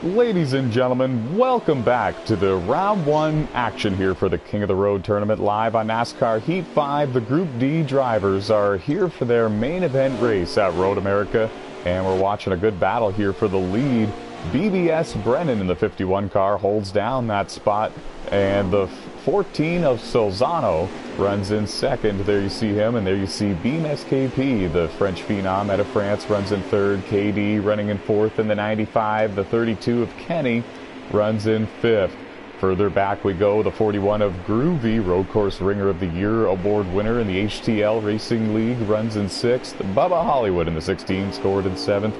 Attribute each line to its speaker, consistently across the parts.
Speaker 1: Ladies and gentlemen, welcome back to the Round 1 action here for the King of the Road tournament live on NASCAR Heat 5. The Group D drivers are here for their main event race at Road America, and we're watching a good battle here for the lead. BBS Brennan in the 51 car holds down that spot, and the 14 of Solzano runs in second. There you see him, and there you see Beam SKP, the French phenom out of France, runs in third. KD running in fourth in the 95. The 32 of Kenny runs in fifth. Further back we go, the 41 of Groovy, Road Course Ringer of the Year award winner in the HTL Racing League, runs in sixth. Bubba Hollywood in the 16 scored in seventh.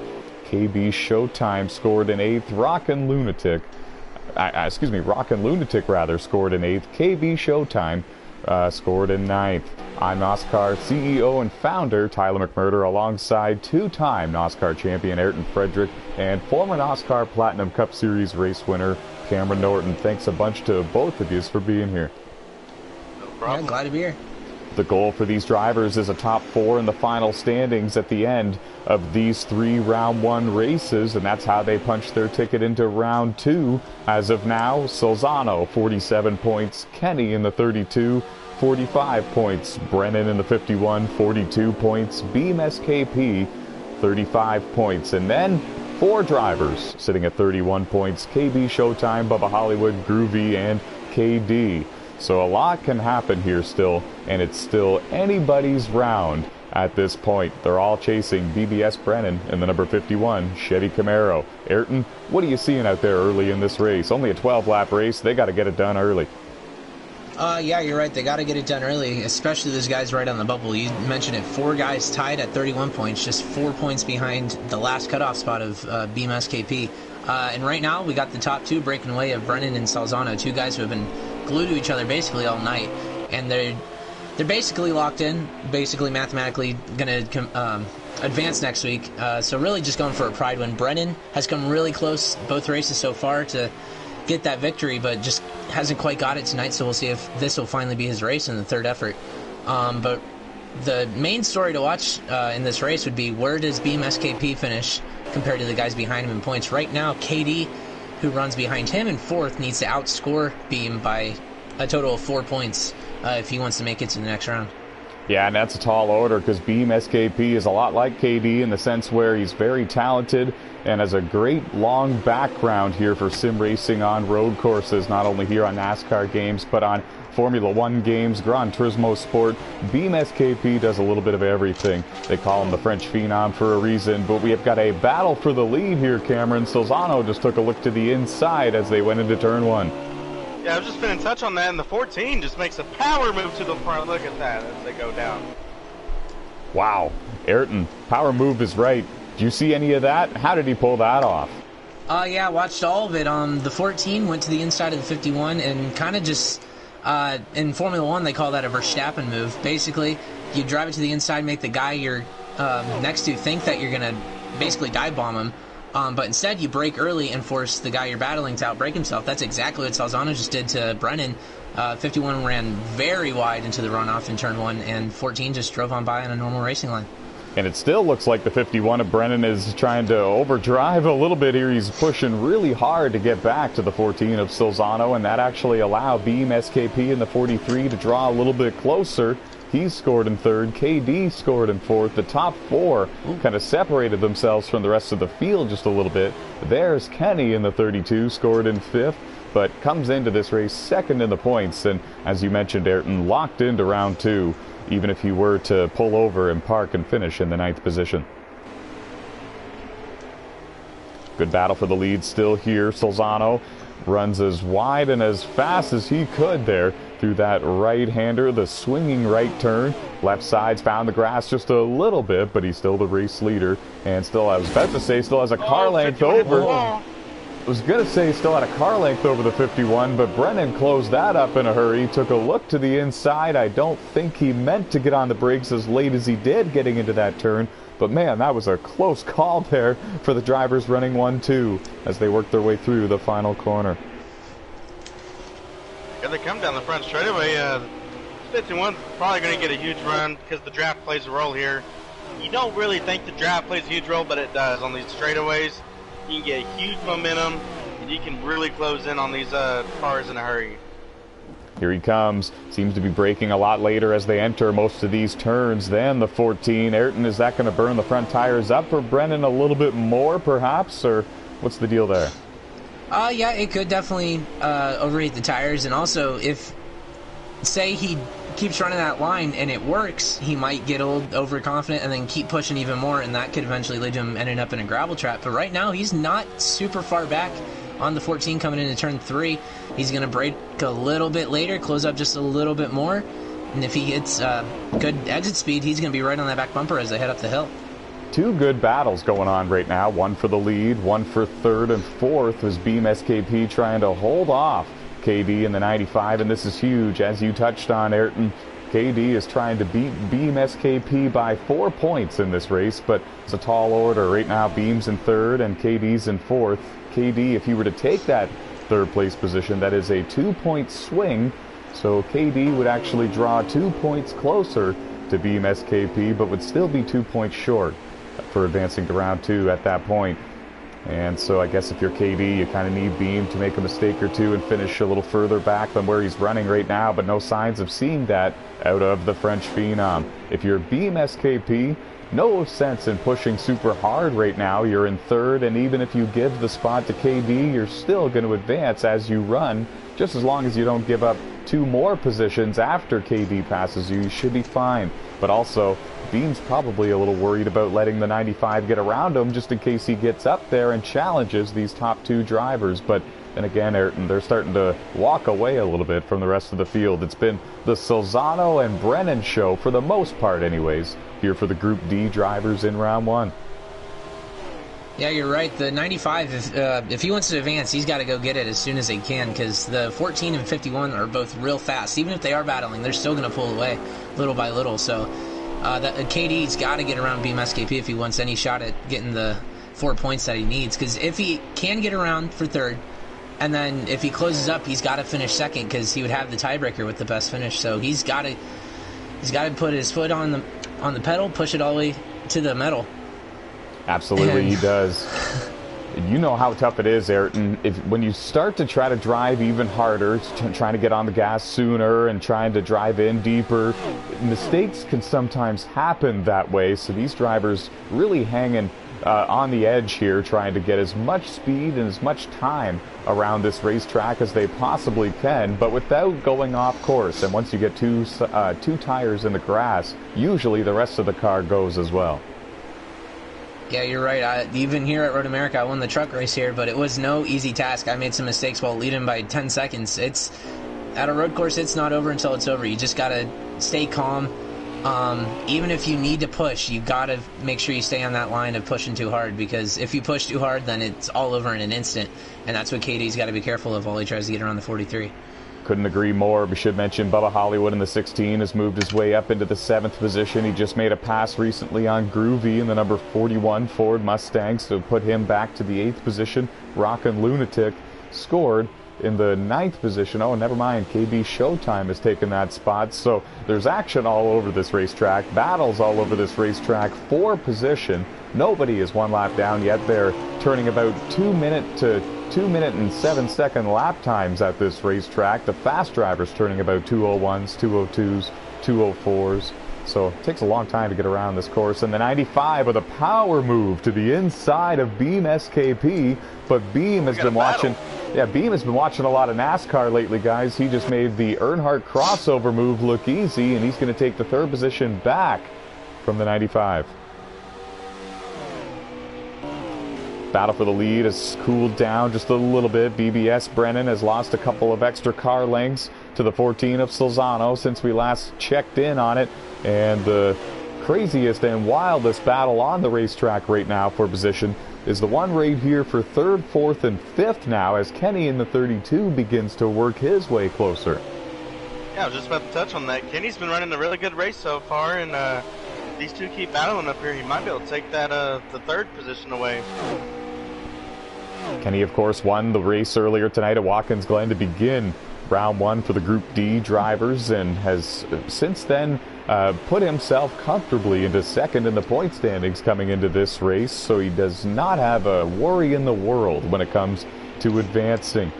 Speaker 1: KB Showtime scored in eighth. Rockin' Lunatic scored in eighth. KB Showtime scored in ninth. I'm NOSSCAR CEO and founder Tyler McMurder, alongside two-time NOSSCAR champion Ayrton Frederick and former NOSSCAR Platinum Cup Series race winner Cameron Norton. Thanks a bunch to both of you for being here.
Speaker 2: No problem.
Speaker 3: Yeah, glad to be here.
Speaker 1: The goal for these drivers is a top four in the final standings at the end of these three round one races, and that's how they punch their ticket into round two. As of now, Solzano 47 points, Kenny in the 32 45 points, Brennan in the 51 42 points, Beam SKP 35 points, and then four drivers sitting at 31 points: KB Showtime, Bubba Hollywood, Groovy, and KD. So a lot can happen here still, and it's still anybody's round at this point. They're all chasing BBS Brennan in the number 51 Chevy Camaro. Ayrton, what are you seeing out there early in this race? Only a 12-lap race. They got to get it done early.
Speaker 3: Yeah, you're right. They got to get it done early, especially those guys right on the bubble. You mentioned it. Four guys tied at 31 points, just 4 points behind the last cutoff spot of Beam SKP. And right now, we got the top two breaking away of Brennan and Solzano, two guys who have been glued to each other basically all night. And they're basically locked in, basically mathematically going to advance next week. So really just going for a pride win. Brennan has come really close both races so far to get that victory, but just hasn't quite got it tonight, so we'll see if this will finally be his race in the third effort. But the main story to watch in this race would be, where does Beam SKP finish compared to the guys behind him in points? Right now, KD, who runs behind him in fourth, needs to outscore Beam by a total of 4 points if he wants to make it to the next round.
Speaker 1: Yeah, and that's a tall order, because Beam SKP is a lot like KD in the sense where he's very talented and has a great long background here for sim racing on road courses, not only here on NASCAR games, but on Formula One games, Gran Turismo Sport. Beam SKP does a little bit of everything. They call him the French phenom for a reason, but we have got a battle for the lead here, Cameron. Solzano just took a look to the inside as they went into turn one.
Speaker 2: Yeah, I've just been in touch on that, and the 14 just makes a power move to the front. Look at that as they go down.
Speaker 1: Wow. Ayrton, power move is right. Do you see any of that? How did he pull that off?
Speaker 3: Yeah, I watched all of it. The 14 went to the inside of the 51 and kind of just, in Formula One, they call that a Verstappen move. Basically, you drive it to the inside, make the guy you're next to think that you're going to basically dive bomb him. But instead, you brake early and force the guy you're battling to outbrake himself. That's exactly what Solzano just did to Brennan. 51 ran very wide into the runoff in turn one, and 14 just drove on by on a normal racing line.
Speaker 1: And it still looks like the 51 of Brennan is trying to overdrive a little bit here. He's pushing really hard to get back to the 14 of Solzano, and that actually allowed Beam SKP in the 43 to draw a little bit closer. He scored in third. KD scored in fourth. The top four kind of separated themselves from the rest of the field just a little bit. There's Kenny in the 32, scored in fifth, but comes into this race second in the points. And as you mentioned, Ayrton, locked into round two, even if he were to pull over and park and finish in the ninth position. Good battle for the lead still here. Solzano runs as wide and as fast as he could there through that right-hander, the swinging right turn. Left side's found the grass just a little bit, but he's still the race leader, and still, I was about to say, still has a car length over. I was going to say still had a car length over the 51, but Brennan closed that up in a hurry, took a look to the inside. I don't think he meant to get on the brakes as late as he did getting into that turn, but man, that was a close call there for the drivers running 1-2 as they worked their way through the final corner.
Speaker 2: Yeah, they come down the front straightaway. 51's probably going to get a huge run because the draft plays a role here. You don't really think the draft plays a huge role, but it does on these straightaways. you can get huge momentum, and you can really close in on these cars in a hurry.
Speaker 1: Here he comes. Seems to be braking a lot later as they enter most of these turns than the 14. Ayrton, is that going to burn the front tires up for Brennan a little bit more, perhaps? Or what's the deal there?
Speaker 3: Yeah, it could definitely overheat the tires. And also, if, say, he keeps running that line and it works, he might get overconfident and then keep pushing even more, and that could eventually lead to him ending up in a gravel trap. But right now, he's not super far back on the 14 coming into turn 3. He's going to brake a little bit later, close up just a little bit more, and if he gets good exit speed, he's going to be right on that back bumper as they head up the hill.
Speaker 1: Two good battles going on right now, one for the lead, one for third and fourth, as Beam SKP trying to hold off KD in the 95, and this is huge. As you touched on, Ayrton, KD is trying to beat Beam SKP by 4 points in this race, but it's a tall order. Right now, Beam's in third and KD's in fourth. KD, if he were to take that third place position, that is a 2-point swing, so KD would actually draw 2 points closer to Beam SKP, but would still be 2 points short for advancing to round 2 at that point. And so I guess if you're KD, you kind of need Beam to make a mistake or two and finish a little further back than where he's running right now, but no signs of seeing that out of the French Phenom. If you're Beam SKP, no sense in pushing super hard right now. You're in third, and even if you give the spot to KD, you're still going to advance as you run. Just as long as you don't give up 2 more positions after KD passes you, you should be fine. But also, Beam's probably a little worried about letting the 95 get around him just in case he gets up there and challenges these top 2 drivers. But then again, Ayrton, they're starting to walk away a little bit from the rest of the field. It's been the Solzano and Brennan show for the most part anyways, here for the Group D drivers in round 1.
Speaker 3: Yeah, you're right. The 95, if he wants to advance, he's got to go get it as soon as he can, because the 14 and 51 are both real fast. Even if they are battling, they're still going to pull away little by little. So KD's got to get around Beam SKP if he wants any shot at getting the 4 points that he needs. Because if he can get around for third, and then if he closes up, he's got to finish second, because he would have the tiebreaker with the best finish. So he's got to put his foot on the pedal, push it all the way to the metal.
Speaker 1: Absolutely, he does. You know how tough it is, Ayrton. When you start to try to drive even harder, trying to get on the gas sooner and trying to drive in deeper, mistakes can sometimes happen that way. So these drivers really hanging on the edge here, trying to get as much speed and as much time around this racetrack as they possibly can, but without going off course. And once you get two tires in the grass, usually the rest of the car goes as well.
Speaker 3: Yeah, you're right. Even here at Road America, I won the truck race here, but it was no easy task. I made some mistakes while leading by 10 seconds. At a road course, it's not over until it's over. You just got to stay calm. Even if you need to push, you got to make sure you stay on that line of pushing too hard, because if you push too hard, then it's all over in an instant. And that's what KD's got to be careful of while he tries to get around the 43.
Speaker 1: Couldn't agree more. We should mention Bubba Hollywood in the 16 has moved his way up into the 7th position. He just made a pass recently on Groovy in the number 41 Ford Mustang, so put him back to the 8th position. Rockin' Lunatic scored in the 9th position. Oh, never mind. KB Showtime has taken that spot. So there's action all over this racetrack, battles all over this racetrack for position. Nobody is 1 lap down yet. They're turning about 2 minute and 7 second lap times at this racetrack. The fast drivers turning about 2:01s, 2:02s, 2:04s. So it takes a long time to get around this course. And the 95 with a power move to the inside of Beam SKP. But Beam has been watching. Yeah, Beam has been watching a lot of NASCAR lately, guys. He just made the Earnhardt crossover move look easy, and he's going to take the 3rd position back from the 95. Battle for the lead has cooled down just a little bit. BBS Brennan has lost a couple of extra car lengths to the 14 of Solzano since we last checked in on it. And the craziest and wildest battle on the racetrack right now for position is the one right here for 3rd, 4th, and 5th now, as Kenny in the 32 begins to work his way closer.
Speaker 2: Yeah, I was just about to touch on that. Kenny's been running a really good race so far, and these two keep battling up here. He might be able to take that the 3rd position away.
Speaker 1: Kenny, of course, won the race earlier tonight at Watkins Glen to begin round 1 for the Group D drivers, and has since then put himself comfortably into second in the point standings coming into this race, so he does not have a worry in the world when it comes to advancing.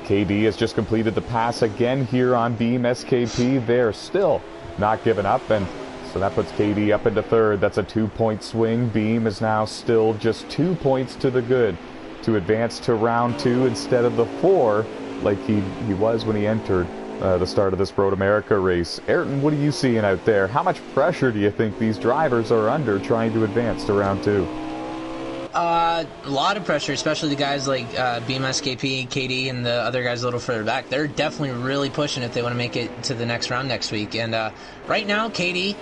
Speaker 1: KD has just completed the pass again here on Beam SKP. They're still not giving up, and so that puts KD up into third. That's a 2-point swing. Beam is now still just 2 points to the good to advance to round 2 instead of the 4 like he was when he entered the start of this Road America race. Ayrton, what are you seeing out there? How much pressure do you think these drivers are under trying to advance to round 2?
Speaker 3: A lot of pressure, especially the guys like Beam SKP, KD, and the other guys a little further back. They're definitely really pushing if they want to make it to the next round next week. And right now, KD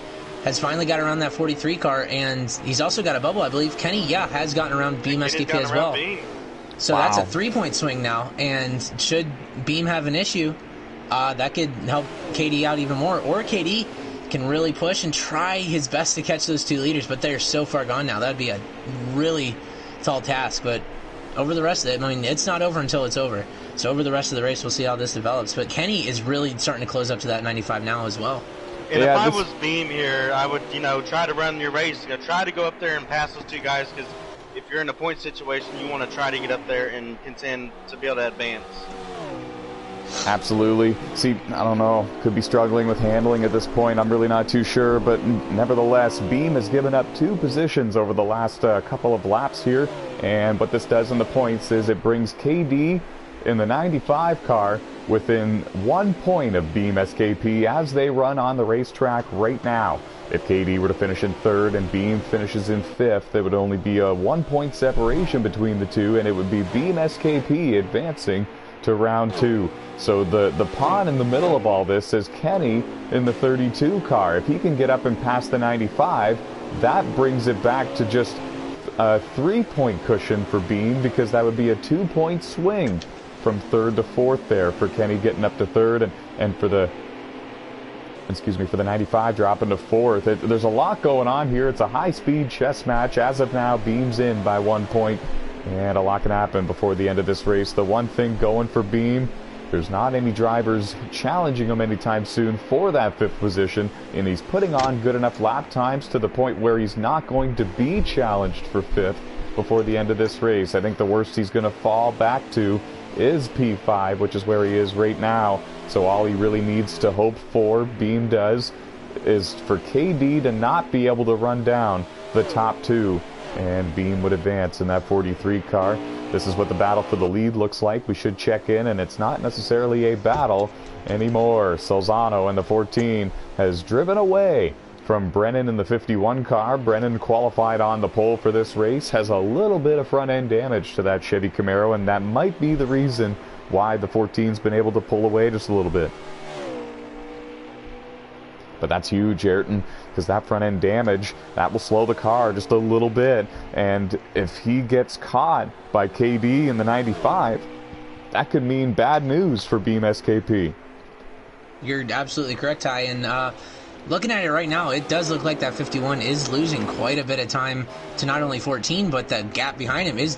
Speaker 3: has finally got around that 43 car, and he's also got a bubble, I believe. Kenny, has gotten around Beam SKP as well. So that's a 3-point swing now, and should Beam have an issue, that could help KD out even more. Or KD can really push and try his best to catch those 2 leaders, but they're so far gone now. That'd be a really tall task. But over the rest of it, I mean, it's not over until it's over. So over the rest of the race, we'll see how this develops. But Kenny is really starting to close up to that 95 now as well.
Speaker 2: And if I was Beam here, I would, try to run your race. Try to go up there and pass those 2 guys, because if you're in a point situation, you want to try to get up there and contend to be able to advance.
Speaker 1: Absolutely. See, I don't know, could be struggling with handling at this point. I'm really not too sure, but nevertheless, Beam has given up 2 positions over the last couple of laps here, and what this does in the points is it brings KD in the 95 car within 1 point of Beam SKP as they run on the racetrack right now. If KD were to finish in 3rd and Beam finishes in 5th, there would only be a 1-point separation between the two, and it would be Beam SKP advancing to round 2. So the pawn in the middle of all this is Kenny in the 32 car. If he can get up and pass the 95, that brings it back to just a 3-point cushion for Beam, because that would be a 2-point swing from 3rd to 4th there for Kenny getting up to 3rd, and for the 95 dropping to 4th. There's a lot going on here. It's a high-speed chess match. As of now, Beam's in by 1 point, and a lot can happen before the end of this race. The one thing going for Beam, there's not any drivers challenging him anytime soon for that 5th position, and he's putting on good enough lap times to the point where he's not going to be challenged for 5th before the end of this race. I think the worst he's going to fall back to is P5, which is where he is right now. So all he really needs to hope for, Beam does, is for KD to not be able to run down the top 2, and Beam would advance in that 43 car. This is what the battle for the lead looks like. We should check in, and it's not necessarily a battle anymore. Solzano in the 14 has driven away from Brennan in the 51 car. Brennan qualified on the pole for this race, has a little bit of front end damage to that Chevy Camaro, and that might be the reason why the 14's been able to pull away just a little bit. But that's huge, Ayrton, because that front end damage, that will slow the car just a little bit, and if he gets caught by KD in the 95, that could mean bad news for Beam SKP.
Speaker 3: You're absolutely correct, Ty, and looking at it right now, it does look like that 51 is losing quite a bit of time to not only 14, but the gap behind him is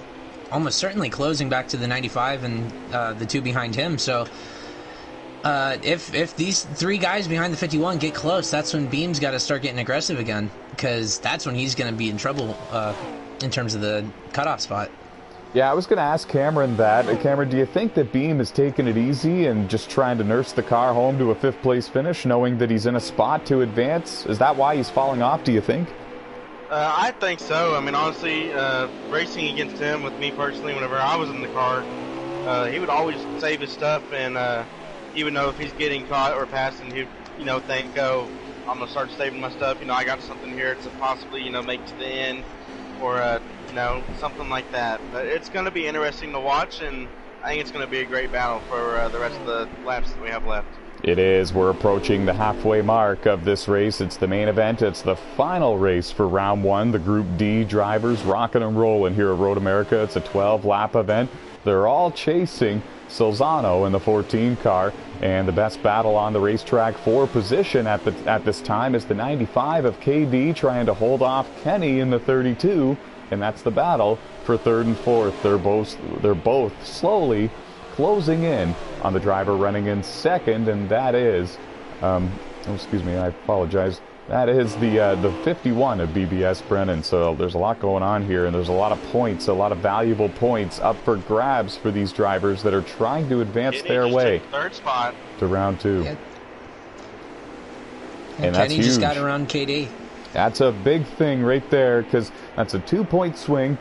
Speaker 3: almost certainly closing back to the 95 and the 2 behind him. So if these 3 guys behind the 51 get close, that's when Beam's got to start getting aggressive again, because that's when he's going to be in trouble in terms of the cutoff spot.
Speaker 1: Yeah, I was going to ask Cameron that. Cameron, do you think that Beam is taking it easy and just trying to nurse the car home to a 5th place finish, knowing that he's in a spot to advance? Is that why he's falling off, do you think?
Speaker 2: I think so. I mean, honestly, racing against him, with me personally, whenever I was in the car, he would always save his stuff, and he would know if he's getting caught or passing, he'd, think, oh, I'm going to start saving my stuff. I got something here to possibly, make it to the end, or, something like that. But it's going to be interesting to watch, and I think it's going to be a great battle for the rest of the laps that we have left.
Speaker 1: It is. We're approaching the halfway mark of this race. It's the main event. It's the final race for round 1. The Group D drivers rocking and rolling here at Road America. It's a 12-lap event. They're all chasing Solzano in the 14 car, and the best battle on the racetrack for position at this time is the 95 of KD trying to hold off Kenny in the 32, and that's the battle for 3rd and 4th. They're both slowly closing in on the driver running in 2nd, and that is Oh, excuse me, I apologize. That is the 51 of BBS Brennan. So there's a lot going on here, and there's a lot of points, a lot of valuable points up for grabs for these drivers that are trying to advance their way
Speaker 2: third spot
Speaker 1: to round 2.
Speaker 3: Yeah.
Speaker 1: And that's
Speaker 3: Kenny
Speaker 1: huge.
Speaker 3: just got around KD.
Speaker 1: That's a big thing right there, because that's a 2-point swing,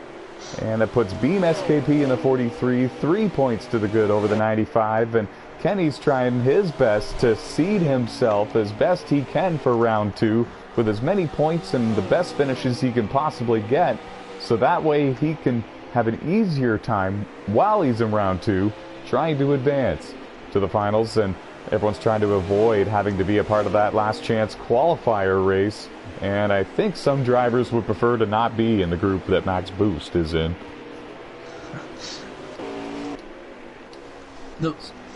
Speaker 1: and it puts Beam SKP in the 43, 3 points to the good over the 95, and Kenny's trying his best to seed himself as best he can for round 2 with as many points and the best finishes he can possibly get, so that way he can have an easier time while he's in round 2 trying to advance to the finals. And everyone's trying to avoid having to be a part of that last chance qualifier race, and I think some drivers would prefer to not be in the group that Max Boost is in.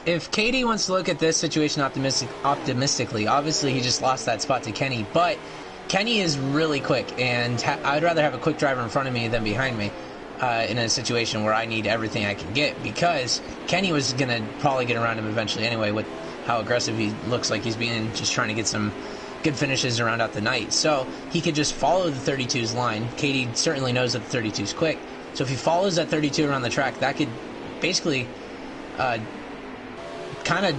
Speaker 3: If KD wants to look at this situation optimistically, obviously he just lost that spot to Kenny, but Kenny is really quick, and I'd rather have a quick driver in front of me than behind me in a situation where I need everything I can get, because Kenny was going to probably get around him eventually anyway with how aggressive he looks like he's being, just trying to get some good finishes to round out the night. So he could just follow the 32's line. KD certainly knows that the 32's quick, so if he follows that 32 around the track, that could basically kind of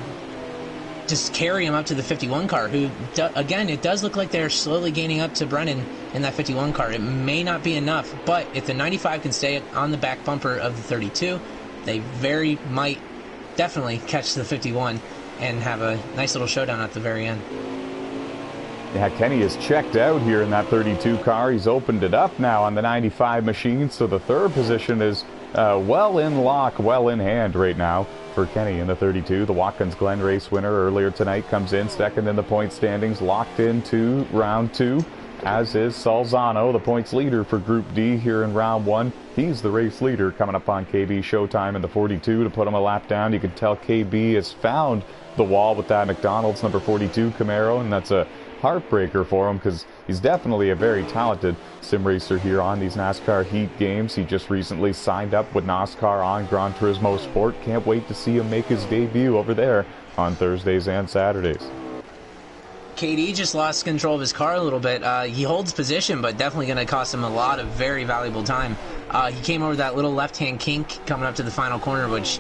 Speaker 3: just carry him up to the 51 car, who, again, it does look like they're slowly gaining up to Brennan in that 51 car. It may not be enough, but if the 95 can stay on the back bumper of the 32, they very might definitely catch the 51 and have a nice little showdown at the very end.
Speaker 1: Yeah, Kenny is checked out here in that 32 car. He's opened it up now on the 95 machine, so the third position is well in lock, well in hand right now for Kenny in the 32. The Watkins Glen race winner earlier tonight comes in second in the point standings, locked into round 2, as is Salzano, the points leader for Group D here in round 1. He's the race leader, coming up on KB Showtime in the 42 to put him a lap down. You can tell KB has found the wall with that McDonald's number 42 Camaro, and that's a heartbreaker for him, because he's definitely a very talented sim racer here on these NASCAR Heat games. He just recently signed up with NOSSCAR on Gran Turismo Sport. Can't wait to see him make his debut over there on Thursdays and Saturdays.
Speaker 3: KD just lost control of his car a little bit. He holds position, but definitely going to cost him a lot of very valuable time. He came over that little left-hand kink coming up to the final corner, which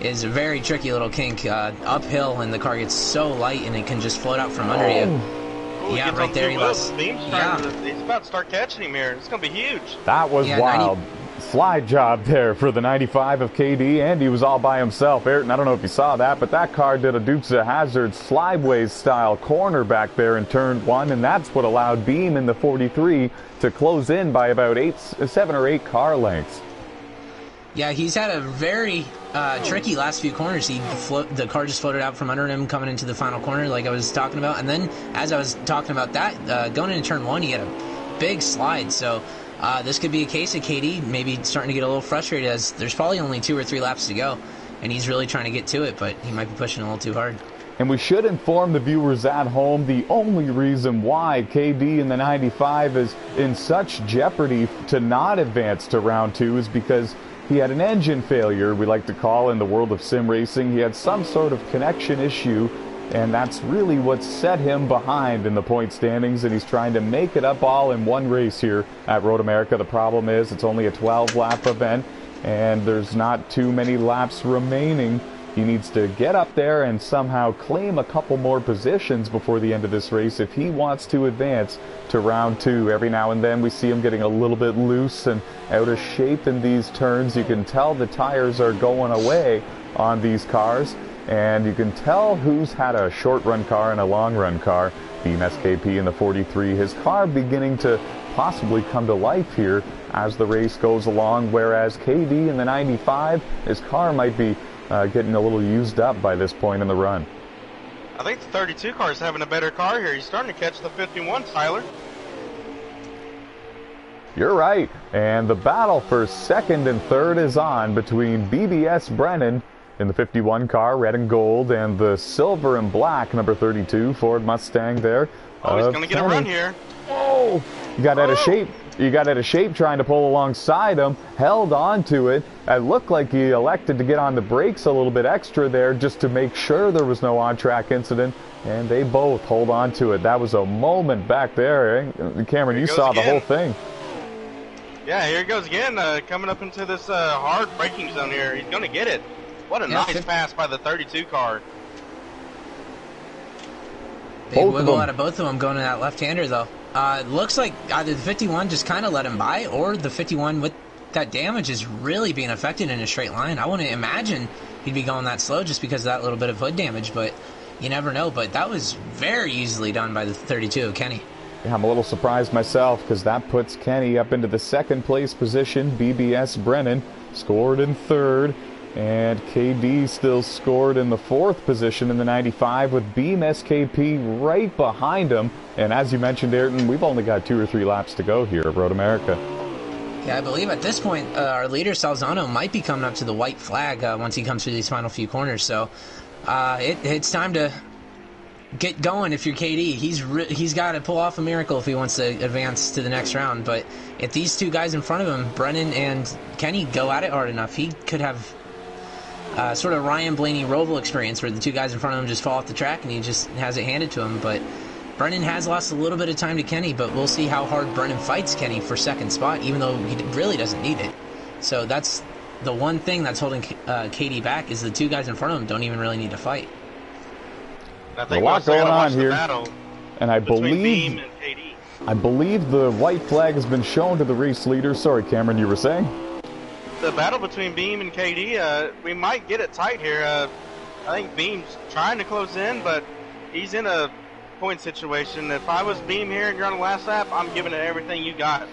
Speaker 3: is a very tricky little kink uphill, and the car gets so light and it can just float out from under you.
Speaker 2: Ooh,
Speaker 3: Yeah, right there he lost.
Speaker 2: He's about to start catching him here. It's going to be huge.
Speaker 1: That was wild. Slide job there for the 95 of KD, and he was all by himself. Ayrton, I don't know if you saw that, but that car did a Dukes of Hazzard slideways style corner back there in turn 1, and that's what allowed Beam in the 43 to close in by about 7 or 8 car lengths.
Speaker 3: Yeah, he's had a very tricky last few corners. The car just floated out from under him coming into the final corner like I was talking about. And then as I was talking about that, going into turn 1, he had a big slide. So this could be a case of KD maybe starting to get a little frustrated, as there's probably only 2 or 3 laps to go. And he's really trying to get to it, but he might be pushing a little too hard.
Speaker 1: And we should inform the viewers at home, the only reason why KD in the 95 is in such jeopardy to not advance to round 2 is because he had an engine failure, we like to call in the world of sim racing. He had some sort of connection issue, and that's really what set him behind in the point standings, and he's trying to make it up all in one race here at Road America. The problem is it's only a 12-lap event, and there's not too many laps remaining. He needs to get up there and somehow claim a couple more positions before the end of this race if he wants to advance to round 2. Every now and then we see him getting a little bit loose and out of shape in these turns. You can tell the tires are going away on these cars, and you can tell who's had a short run car and a long run car. Beam SKP in the 43, his car beginning to possibly come to life here as the race goes along, whereas KD in the 95, his car might be getting a little used up by this point in the run.
Speaker 2: I think the 32 car is having a better car here. He's starting to catch the 51, Tyler.
Speaker 1: You're right. And the battle for second and third is on between BBS Brennan in the 51 car, red and gold, and the silver and black, number 32, Ford Mustang there.
Speaker 2: Oh, he's going to get a run here.
Speaker 1: Oh, he got out of shape. you got out of shape trying to pull alongside him, held on to it. It looked like he elected to get on the brakes a little bit extra there just to make sure there was no on-track incident, and they both hold on to it. That was a moment back there, eh? Cameron, you saw the whole thing.
Speaker 2: Yeah, here it goes again, coming up into this hard braking zone here. He's going to get it. What a nice pass by the 32 car.
Speaker 3: Big wiggle out of both of them going to that left-hander, though. It looks like either the 51 just kind of let him by, or the 51 with that damage is really being affected in a straight line. I wouldn't imagine he'd be going that slow just because of that little bit of hood damage, but you never know. But that was very easily done by the 32 of Kenny.
Speaker 1: Yeah, I'm a little surprised myself because that puts Kenny up into the second place position. BBS Brennan scored in third. And KD still scored in the fourth position in the 95 with Beam SKP right behind him. And as you mentioned, Ayrton, we've only got 2 or 3 laps to go here at Road America.
Speaker 3: Yeah, I believe at this point, our leader, Salzano, might be coming up to the white flag once he comes through these final few corners. So it's time to get going if you're KD. He's got to pull off a miracle if he wants to advance to the next round. But if these 2 guys in front of him, Brennan and Kenny, go at it hard enough, he could have sort of Ryan Blaney Roval experience where the 2 guys in front of him just fall off the track and he just has it handed to him. But Brennan has lost a little bit of time to Kenny, but we'll see how hard Brennan fights Kenny for second spot, even though he really doesn't need it. So that's the one thing that's holding KD back, is the 2 guys in front of him don't even really need to fight.
Speaker 2: I think
Speaker 1: a lot going on here, and I believe the white flag has been shown to the race leader. Sorry, Cameron, you were saying?
Speaker 2: The battle between Beam and KD, we might get it tight here. I think Beam's trying to close in, but he's in a point situation. If I was Beam here and you're on the last lap, I'm giving it everything you got.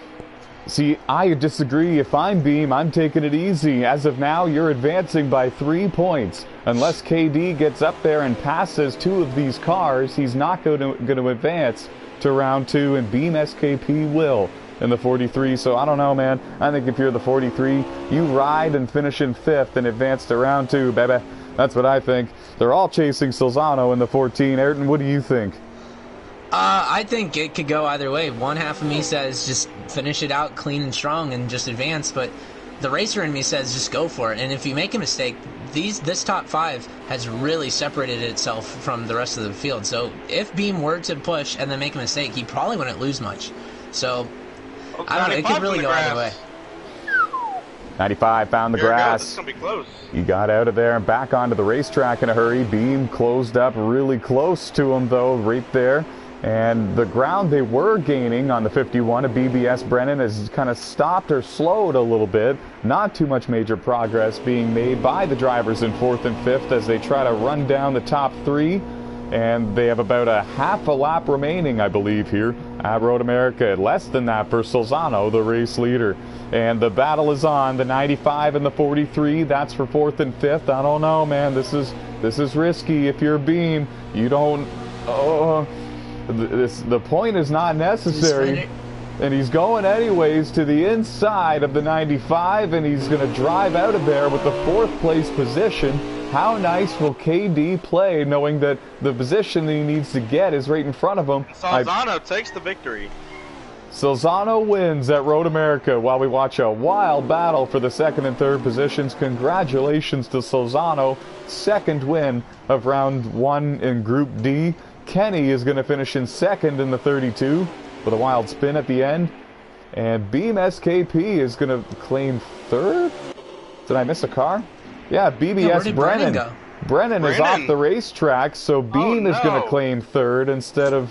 Speaker 1: See, I disagree. If I'm Beam, I'm taking it easy. As of now, you're advancing by 3 points. Unless KD gets up there and passes 2 of these cars, he's not going to advance to round 2, and Beam SKP will in the 43. So I don't know, man. I think if you're the 43, you ride and finish in 5th and advance to round 2, baby. That's what I think. They're all chasing Solzano in the 14. Ayrton, what do you think?
Speaker 3: I think it could go either way. One half of me says just finish it out clean and strong and just advance, but the racer in me says just go for it. And if you make a mistake, this top 5 has really separated itself from the rest of the field. So if Beam were to push and then make a mistake, he probably wouldn't lose much. So I don't know, it could really go either way.
Speaker 1: 95 found the grass.
Speaker 2: This is gonna be close.
Speaker 1: He got out of there and back onto the racetrack in a hurry. Beam closed up really close to him, though, right there. And the ground they were gaining on the 51 of BBS Brennan has kind of stopped or slowed a little bit. Not too much major progress being made by the drivers in 4th and 5th as they try to run down the top 3. And they have about a half a lap remaining, I believe, here at Road America. Less than that for Solzano, the race leader. And the battle is on. The 95 and the 43, that's for 4th and 5th. I don't know, man. This is risky. If you're Beam, you don't... the point is not necessary. And he's going anyways to the inside of the 95, and he's going to drive out of there with the 4th place position. How nice will KD play, knowing that the position that he needs to get is right in front of him?
Speaker 2: Solzano takes the victory.
Speaker 1: Solzano wins at Road America while we watch a wild battle for the 2nd and 3rd positions. Congratulations to Solzano, 2nd win of round 1 in Group D. Kenny is going to finish in 2nd in the 32 with a wild spin at the end. And Beam SKP is going to claim 3rd? Did I miss a car? Yeah, BBS Brennan. Brennan is off the racetrack, so Beam is going to claim 3rd instead of...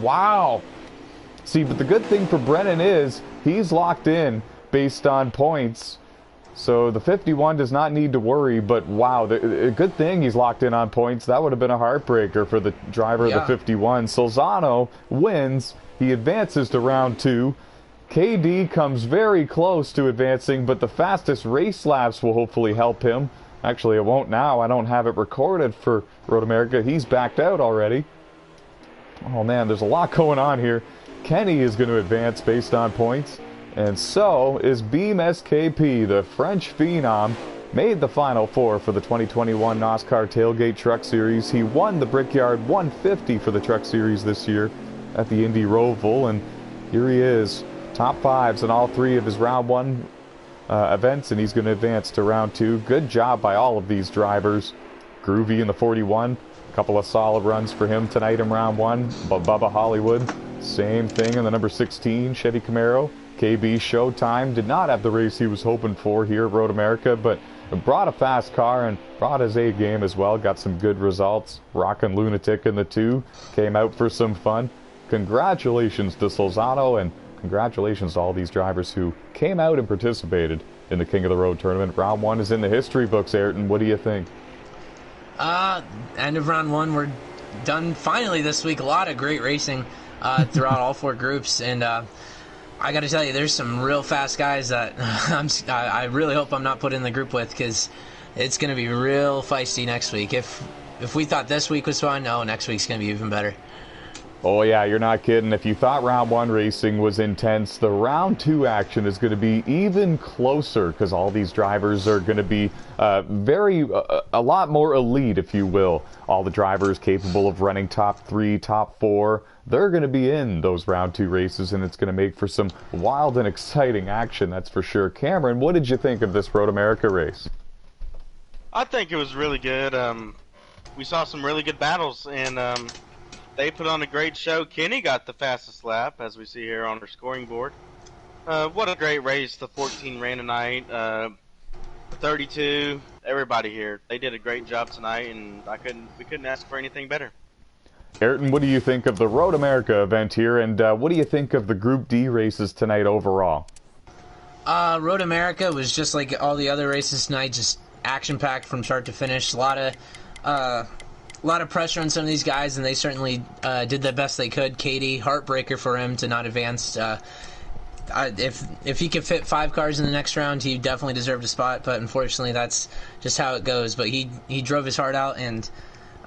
Speaker 1: Wow. See, but the good thing for Brennan is he's locked in based on points. So the 51 does not need to worry, but wow, a good thing he's locked in on points. That would have been a heartbreaker for the driver of the 51. Solzano wins. He advances to round 2. KD comes very close to advancing, but the fastest race laps will hopefully help him. Actually, it won't now. I don't have it recorded for Road America. He's backed out already. Oh, man, there's a lot going on here. Kenny is going to advance based on points, and so is Beam SKP. The French phenom made the Final Four for the 2021 NOSSCAR Tailgate Truck Series. He won the Brickyard 150 for the Truck Series this year at the Indy Roval, and here he is top fives in all 3 of his round 1 events, and he's going to advance to round 2. Good job by all of these drivers. Groovy in the 41. A couple of solid runs for him tonight in round 1. Bubba Hollywood, same thing in the number 16 Chevy Camaro. KB Showtime did not have the race he was hoping for here at Road America, but brought a fast car and brought his A game as well. Got some good results. Rockin' Lunatic in the 2. Came out for some fun. Congratulations to Solzano, and congratulations to all these drivers who came out and participated in the King of the Road tournament. Round 1 is in the history books, Ayrton. What do you think?
Speaker 3: End of round 1. We're done finally this week. A lot of great racing throughout all 4 groups, and I got to tell you, there's some real fast guys that I really hope I'm not put in the group with, because it's going to be real feisty next week. If we thought this week was fun, next week's going to be even better.
Speaker 1: Oh yeah, you're not kidding. If you thought round 1 racing was intense, the round 2 action is going to be even closer, because all these drivers are going to be a lot more elite, if you will. All the drivers capable of running top 3, top 4, they're going to be in those round 2 races, and it's going to make for some wild and exciting action, that's for sure. Cameron, what did you think of this Road America race?
Speaker 2: I think it was really good. We saw some really good battles, and they put on a great show. Kenny got the fastest lap, as we see here on our scoring board. What a great race the 14 ran tonight. 32, everybody here, they did a great job tonight, and we couldn't ask for anything better.
Speaker 1: Ayrton, what do you think of the Road America event here, and what do you think of the Group D races tonight overall?
Speaker 3: Road America was just like all the other races tonight, just action-packed from start to finish. A lot of pressure on some of these guys, and they certainly did the best they could. Katie, heartbreaker for him to not advance. If he could fit 5 cars in the next round, he definitely deserved a spot, but unfortunately that's just how it goes. But he drove his heart out, and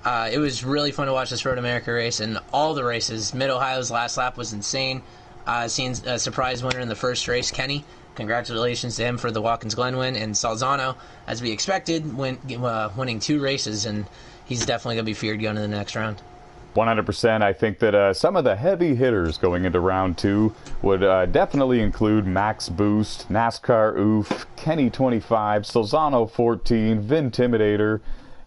Speaker 3: it was really fun to watch this Road America race, and all the races. Mid-Ohio's last lap was insane. Seeing a surprise winner in the first race, Kenny. Congratulations to him for the Watkins Glen win, and Salzano, as we expected, winning 2 races, and he's definitely going to be feared going to the next round.
Speaker 1: 100%. I think that some of the heavy hitters going into round 2 would definitely include Max Boost, NASCAR Oof, Kenny 25, Solzano 14, Vintimidator,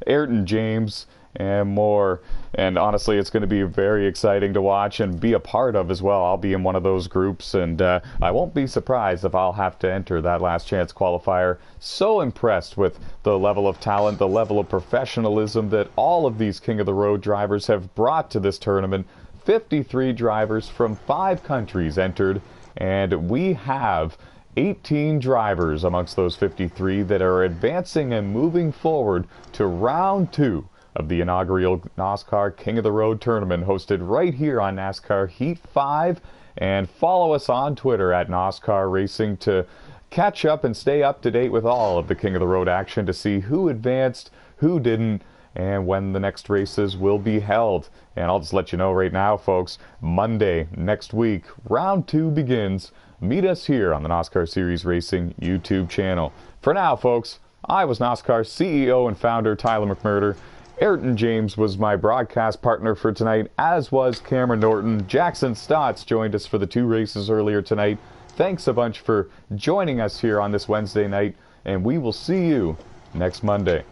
Speaker 1: Ayrton James, and more. And honestly, it's going to be very exciting to watch and be a part of as well. I'll be in one of those groups, and I won't be surprised if I'll have to enter that last chance qualifier. So impressed with the level of talent, the level of professionalism that all of these King of the Road drivers have brought to this tournament. 53 drivers from 5 countries entered, and we have 18 drivers amongst those 53 that are advancing and moving forward to round 2 of the inaugural NOSSCAR King of the Road tournament, hosted right here on NASCAR Heat 5. And follow us on Twitter at NOSSCAR Racing to catch up and stay up to date with all of the King of the Road action, to see who advanced, who didn't, and when the next races will be held. And I'll just let you know right now, folks, Monday next week, round 2 begins. Meet us here on the NOSSCAR Series Racing YouTube channel. For now, folks, I was NOSSCAR CEO and founder Tyler McMurder. Ayrton James was my broadcast partner for tonight, as was Cameron Norton. Jackson Stotts joined us for the 2 races earlier tonight. Thanks a bunch for joining us here on this Wednesday night, and we will see you next Monday.